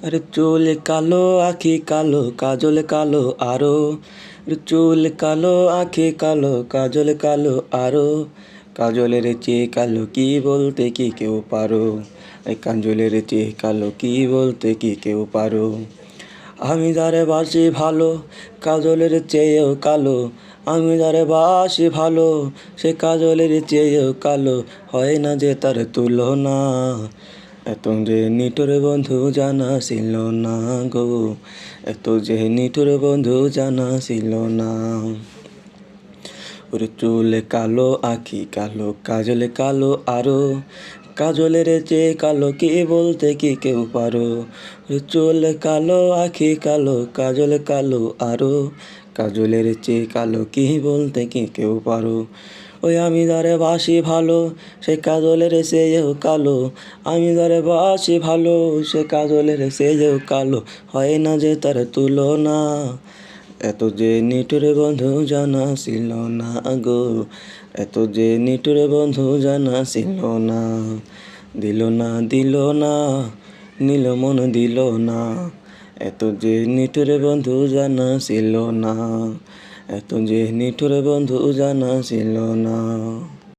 আরে চুল কালো আখি কালো কাজল কালো আরো, চুল কালো আখি কালো কাজল কালো আরো, কাজলের চেয়ে কালো কি বলতে কি কেউ পারো, এই কাজলের চেয়ে কালো কি বলতে কি কেউ পারো। আমি যারে বাসি ভালো কাজলের চেয়েও কালো, আমি যারে বাসি ভালো সে কাজলের চেয়েও কালো, হয় না যে তার তুলনা। এত যে নিঠুর বন্ধু জানা ছিল না গো, এত যে নিঠুর বন্ধু জানা ছিল না। ওর চুল কালো আখি কালো কাজল কালো আরো, কাজলের চেয়ে কালো কি বলতে কি কেউ পারো। ওর চুল কালো আখি কালো কাজল কালো আরো, কাজলের চেয়ে কালো কি বলতে কি কেউ পারো। ওই আমি যারে বাসি ভালো সে কাজলের চেয়েও কালো, আমি যারে বাসি ভালো সে কাজলের চেয়েও কালো, হয় না যে তার তুলনা। এত যে নিঠুর বন্ধু জানা ছিল না গো, এত যে নিঠুর বন্ধু জানা ছিল না। দিল না দিল না নীল মন দিল না, এত যে নিঠুর বন্ধু জানা ছিল না, এত যে নিঠুর বন্ধু জানা ছিল না।